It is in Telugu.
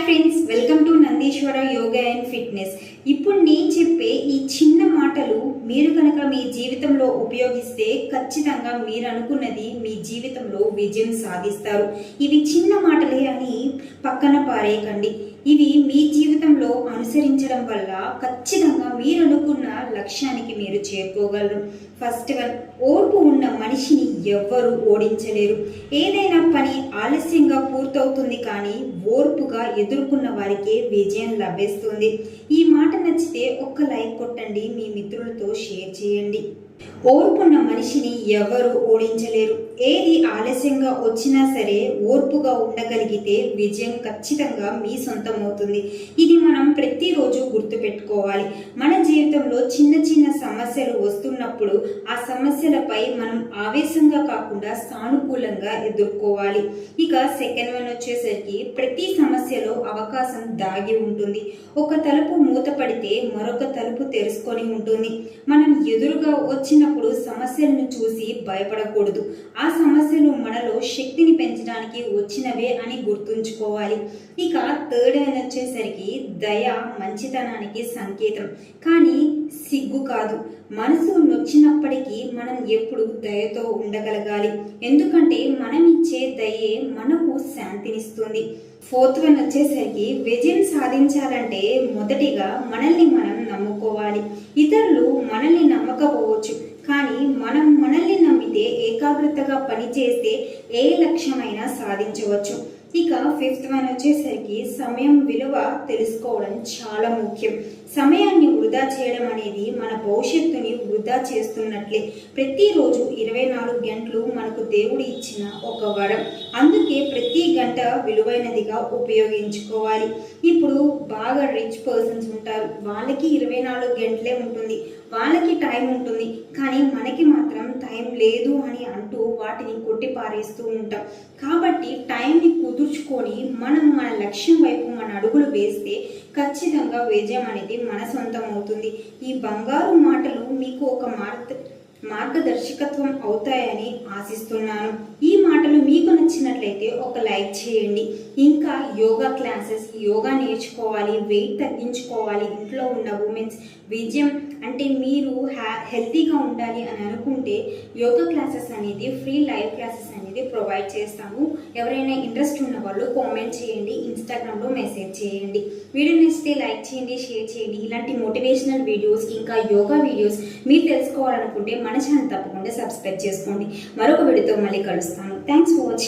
Friends, welcome to Nandeeswara yoga and fitness. ఇప్పుడు నేను చెప్పే ఈ చిన్న మాటలు మీరు కనుక మీ జీవితంలో ఉపయోగిస్తే ఖచ్చితంగా మీరు అనుకున్నది మీ జీవితంలో విజయం సాధిస్తారు. ఇవి చిన్న మాటలే అని పక్కన పారేయకండి. ఇవి మీ జీవితంలో అనుసరించడం వల్ల ఖచ్చితంగా మీరు అనుకున్న లక్ష్యానికి మీరు చేరుకోగలరు. ఫస్ట్ వన్, ఓర్పు ఉన్న మనిషిని ఎవ్వరూ ఓడించలేరు. ఏదైనా పని ఆలస్యంగా పూర్తవుతుంది, కానీ ఓర్పుగా ఎదుర్కొన్న వారికే విజయం లభిస్తుంది. ఈ మాట నచ్చితే ఒక్క లైక్ కొట్టండి, మీ మిత్రులతో షేర్ చేయండి. ఓర్పున్న మనిషిని ఎవరు ఓడించలేరు. ఏది ఆలస్యంగా వచ్చినా సరే ఓర్పుగా ఉండగలిగితే విజయం ఖచ్చితంగా మీ సొంతం అవుతుంది. ఇది మనం ప్రతిరోజు గుర్తుపెట్టుకోవాలి. మన జీవితంలో చిన్న చిన్న సమస్యలు వస్తున్నప్పుడు ఆ సమస్యలపై మనం ఆవేశంగా కాకుండా సానుకూలంగా ఎదుర్కోవాలి. ఇక సెకండ్ వన్ వచ్చేసరికి, ప్రతి సమస్యలో అవకాశం దాగి ఉంటుంది. ఒక తలుపు మూతపడితే మరొక తలుపు తెరుచుకొని ఉంటుంది. మనం ఎదురుగా వచ్చినప్పుడు సమస్యలను చూసి భయపడకూడదు. ఆ సమస్యలు మనలో శక్తిని పెంచడానికి వచ్చినవే అని గుర్తుంచుకోవాలి. ఇక థర్డ్ వన్ వచ్చేసరికి, దయ మంచితనానికి సంకేతం, కానీ సిగ్గు కాదు. మనసు నొచ్చినప్పటికీ మనం ఎప్పుడు దయతో ఉండగలగాలి. ఎందుకంటే మనం ఇచ్చే దయే మనకు శాంతినిస్తుంది. ఫోర్త్ వన్ వచ్చేసరికి, విజయం సాధించాలంటే మొదటిగా మనల్ని మనం నమ్ముకోవాలి. ఇతరులు మనల్ని నమ్మకపోవచ్చు, కానీ మనం మనల్ని నమ్మితే ఏకాగ్రతగా పనిచేస్తే ఏ లక్ష్యమైనా సాధించవచ్చు. ఇక ఫిఫ్త్ వన్ వచ్చేసరికి, సమయం విలువ తెలుసుకోవడం చాలా ముఖ్యం. సమయాన్ని వృధా చేయడం అనేది మన భవిష్యత్తుని వృధా చేస్తున్నట్లే. ప్రతిరోజు 24 గంటలు మనకు దేవుడు ఇచ్చిన ఒక వరం. అందుకే ప్రతి గంట విలువైనదిగా ఉపయోగించుకోవాలి. ఇప్పుడు బాగా రిచ్ పర్సన్స్ ఉంటారు, వాళ్ళకి 24 గంటలే ఉంటుంది, వాళ్ళకి టైం ఉంటుంది, కానీ మనకి మాత్రం టైం లేదు అని అంటూ వాటిని కొట్టి పారేస్తూ ఉంటాం. కాబట్టి టైంని కుదుర్చుకొని మనం మన లక్ష్యం వైపు మన అడుగులు వేస్తే ఖచ్చితంగా విజయం అనేది మన సొంతం అవుతుంది. ఈ బంగారు మాటలు మీకు ఒక మార్గదర్శకత్వం అవుతాయని ఆశిస్తున్నాను. ఈ మాటలు మీకు నచ్చినట్లయితే ఒక లైక్ చేయండి. ఇంకా యోగా క్లాసెస్, యోగా నేర్చుకోవాలి, వెయిట్ తగ్గించుకోవాలి, ఇంట్లో ఉన్న ఉమెన్స్ విజయం అంటే మీరు హెల్తీగా ఉండాలి అని అనుకుంటే యోగా క్లాసెస్ అనేది ఫ్రీ లైవ్ క్లాసెస్ అనేది ప్రొవైడ్ చేస్తాము. ఎవరైనా ఇంట్రెస్ట్ ఉన్న వాళ్ళు కామెంట్ చేయండి, ఇన్స్టాగ్రామ్లో మెసేజ్ చేయండి. వీడియో నచ్చితే లైక్ చేయండి, షేర్ చేయండి. ఇలాంటి మోటివేషనల్ వీడియోస్, ఇంకా యోగా వీడియోస్ మీరు తెలుసుకోవాలనుకుంటే మన ఛానల్ తప్పకుండా సబ్స్క్రైబ్ చేసుకోండి. మరొక వీడియోతో మళ్ళీ కలుస్తాను. Thanks for watching.